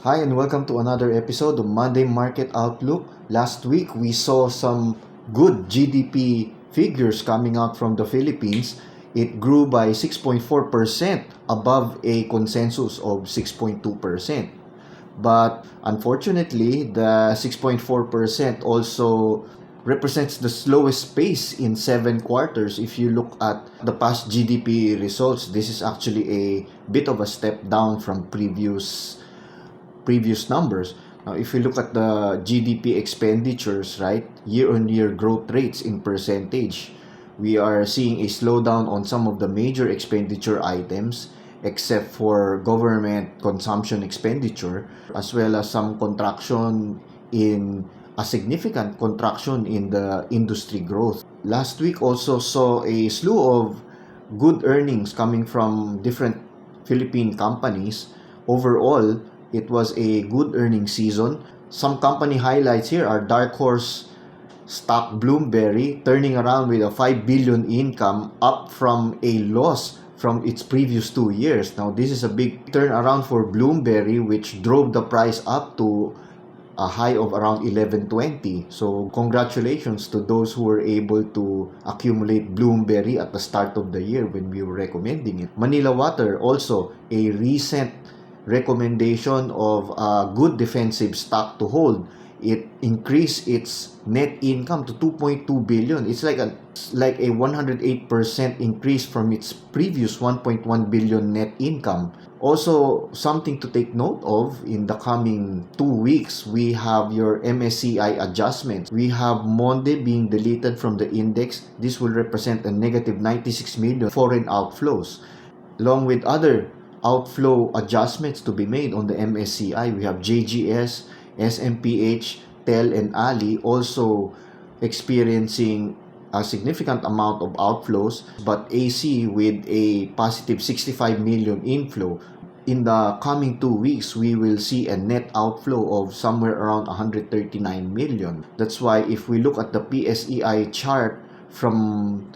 Hi and welcome to another episode of Monday Market Outlook. Last week we saw some good GDP figures coming out from the Philippines. It grew by 6.4% above a consensus of 6.2%. But unfortunately, the 6.4% also represents the slowest pace in 7 quarters. If you look at the past GDP results, this is actually a bit of a step down from previous numbers. Now, if you look at the GDP expenditures, right, year-on-year growth rates in percentage, we are seeing a slowdown on some of the major expenditure items, except for government consumption expenditure, as well as some contraction in a significant contraction in the industry growth. Last week also saw a slew of good earnings coming from different Philippine companies. Overall, it was a good earning season. Some company highlights here are dark horse stock Bloomberry turning around with a 5 billion income, up from a loss from its previous 2 years. Now, this is a big turnaround for Bloomberry, which drove the price up to a high of around 1120. So congratulations to those who were able to accumulate Bloomberry at the start of the year when we were recommending it. Manila Water, also a recent recommendation of a good defensive stock to hold. It increased its net income to 2.2 billion. It's like a 108% increase from its previous 1.1 billion net income. Also, something to take note of in the coming 2 weeks, we have your MSCI adjustments. We have Monde being deleted from the index. This will represent a negative 96 million foreign outflows. Along with other outflow adjustments to be made on the MSCI, we have JGS, SMPH, TEL, and Ali also experiencing a significant amount of outflows, but AC with a positive 65 million inflow. In the coming 2 weeks, we will see a net outflow of somewhere around 139 million. That's why if we look at the PSEI chart from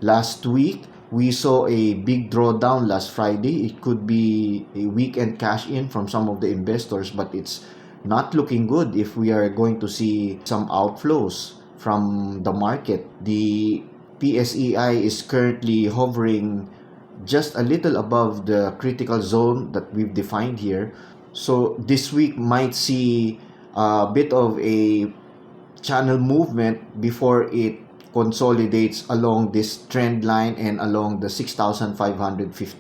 last week, we saw a big drawdown last Friday. It could be a weekend cash in from some of the investors, but it's not looking good if we are going to see some outflows from the market. The PSEI is currently hovering just a little above the critical zone that we've defined here. So this week might see a bit of a channel movement before it consolidates along this trend line and along the 6,550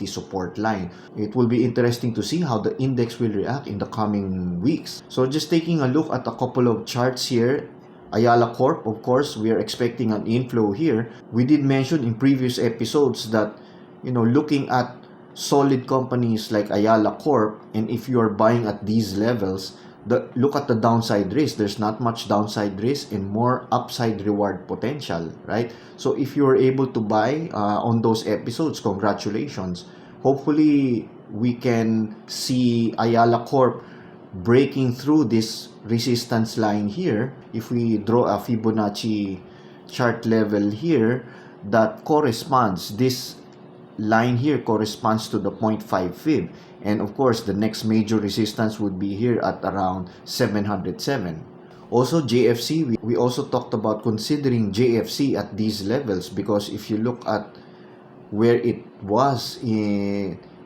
support line. It will be interesting to see how the index will react in the coming weeks. So just taking a look at a couple of charts here. Ayala Corp, of course, we are expecting an inflow here. We did mention in previous episodes that, looking at solid companies like Ayala Corp, and if you are buying at these levels, look at the downside risk. There's not much downside risk and more upside reward potential, right? So if you were able to buy on those episodes, congratulations. Hopefully, we can see Ayala Corp breaking through this resistance line here. If we draw a Fibonacci chart level here, that corresponds, this line here corresponds to the 0.5 fib. And of course, the next major resistance would be here at around 707. Also, JFC, we also talked about considering JFC at these levels, because if you look at where it was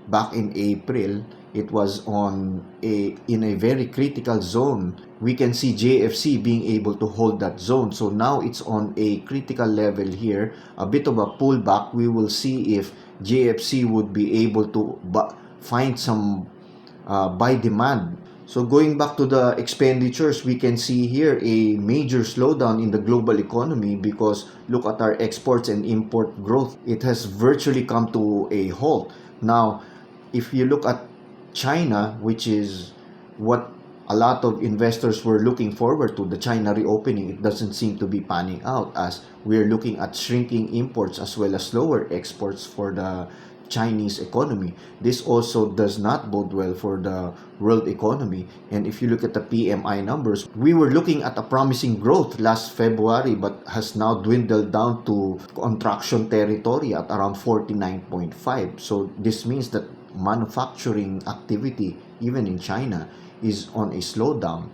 back in April, it was in a very critical zone. We can see JFC being able to hold that zone. So now it's on a critical level here, a bit of a pullback. We will see if JFC would be able to find some buy demand. So going back to the expenditures, we can see here a major slowdown in the global economy, because look at our exports and import growth. It has virtually come to a halt. Now, if you look at China, which is what a lot of investors were looking forward to, the China reopening, it doesn't seem to be panning out, as we're looking at shrinking imports as well as slower exports for the Chinese economy. This also does not bode well for the world economy. And if you look at the PMI numbers, we were looking at a promising growth last February, but has now dwindled down to contraction territory at around 49.5. So this means that manufacturing activity, even in China, is on a slowdown.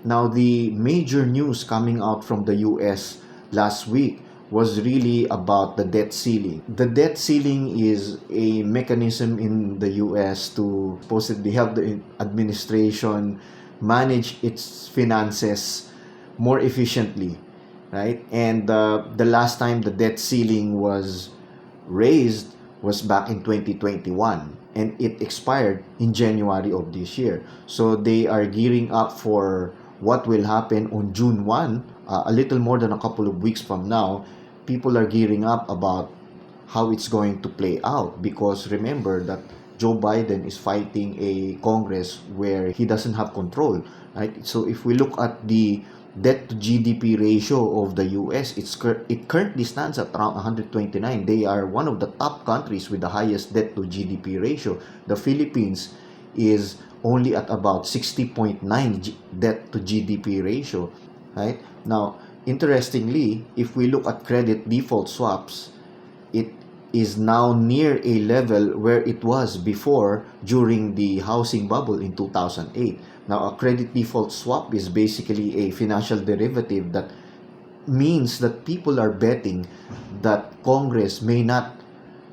Now, the major news coming out from the US last week was really about the debt ceiling. The debt ceiling is a mechanism in the US to supposedly help the administration manage its finances more efficiently, right? And the last time the debt ceiling was raised was back in 2021, and it expired in January of this year. So they are gearing up for what will happen on June 1, a little more than a couple of weeks from now. People are gearing up about how it's going to play out, because remember that Joe Biden is fighting a Congress where he doesn't have control, right? So if we look at the debt to GDP ratio of the US, it currently stands at around 129. They are one of the top countries with the highest debt to GDP ratio. The Philippines is only at about 60.9 debt to GDP ratio, right? Now, interestingly, if we look at credit default swaps, it is now near a level where it was before during the housing bubble in 2008. Now, a credit default swap is basically a financial derivative that means that people are betting that Congress may not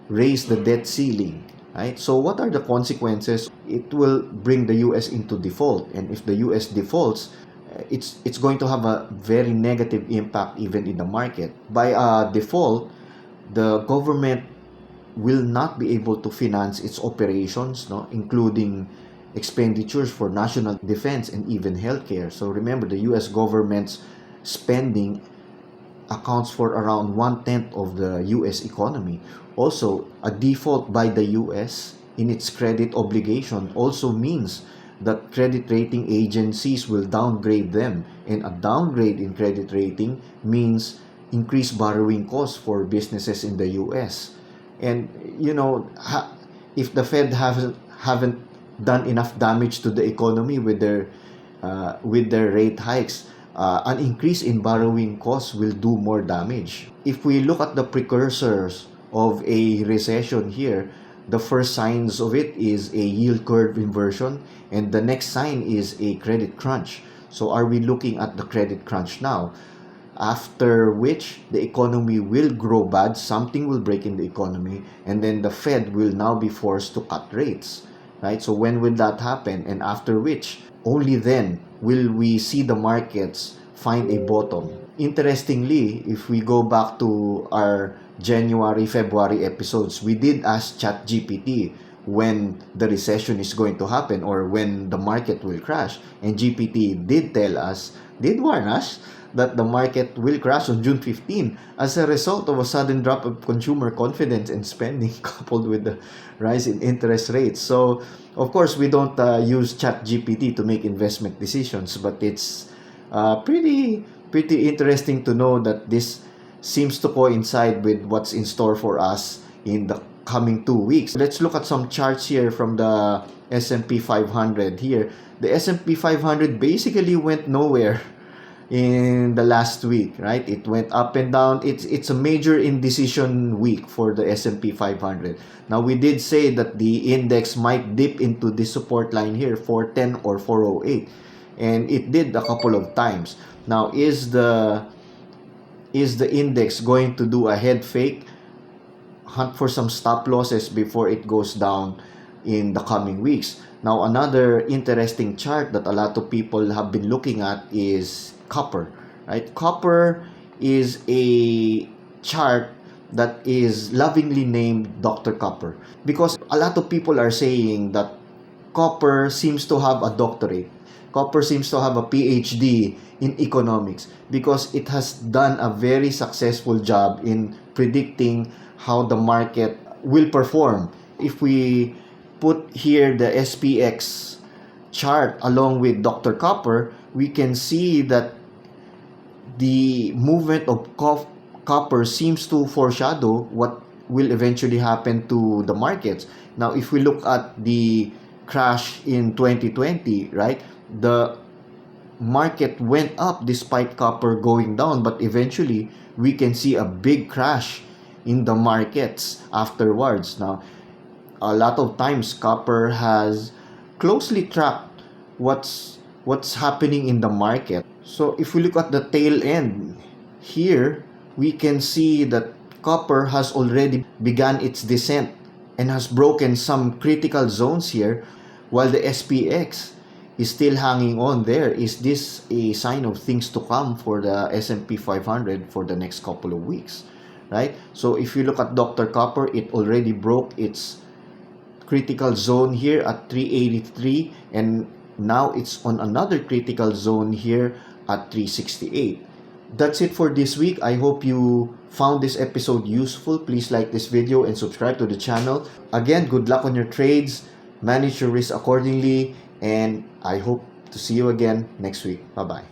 raise the debt ceiling, right? So what are the consequences? It will bring the US into default, and if the US defaults, it's going to have a very negative impact even in the market. By default, the government will not be able to finance its operations, no, including expenditures for national defense and even healthcare. So remember, the US government's spending accounts for around 1/10 of the US economy. Also, a default by the US in its credit obligation also means that credit rating agencies will downgrade them, and a downgrade in credit rating means increased borrowing costs for businesses in the US. And if the Fed haven't done enough damage to the economy with their rate hikes, an increase in borrowing costs will do more damage. If we look at the precursors of a recession here, the first signs of it is a yield curve inversion, and the next sign is a credit crunch. So are we looking at the credit crunch now? After which the economy will grow bad, something will break in the economy, and then the Fed will now be forced to cut rates, right? So when will that happen? And after which, only then will we see the markets find a bottom. Interestingly, if we go back to our January, February episodes, we did ask ChatGPT when the recession is going to happen or when the market will crash. And GPT did warn us that the market will crash on June 15 as a result of a sudden drop of consumer confidence and spending coupled with the rise in interest rates. So, of course, we don't use ChatGPT to make investment decisions, but it's pretty interesting to know that this seems to coincide with what's in store for us in the coming 2 weeks. Let's look at some charts here from the S&P 500 here. The S&P 500 basically went nowhere in the last week, right? It went up and down. It's a major indecision week for the S&P 500. Now, we did say that the index might dip into this support line here, 410 or 408, and it did a couple of times. Now, is the index going to do a head fake, hunt for some stop losses before it goes down in the coming weeks? Now, another interesting chart that a lot of people have been looking at is copper, right? Copper is a chart that is lovingly named Dr. Copper, because a lot of people are saying that copper seems to have a doctorate. Copper seems to have a PhD in economics because it has done a very successful job in predicting how the market will perform. If we put here the SPX chart along with Dr. Copper, we can see that the movement of copper seems to foreshadow what will eventually happen to the markets. Now, if we look at the crash in 2020, right, the market went up despite copper going down, but eventually we can see a big crash in the markets afterwards. Now, a lot of times copper has closely tracked what's happening in the market. So if we look at the tail end here, we can see that copper has already begun its descent and has broken some critical zones here, while the SPX is still hanging on there. Is this a sign of things to come for the S&P 500 for the next couple of weeks, right? So if you look at Dr. Copper, it already broke its critical zone here at 383, and now it's on another critical zone here at 368. That's it for this week. I hope you found this episode useful. Please like this video and subscribe to the channel. Again, good luck on your trades. Manage your risk accordingly, and I hope to see you again next week. Bye-bye.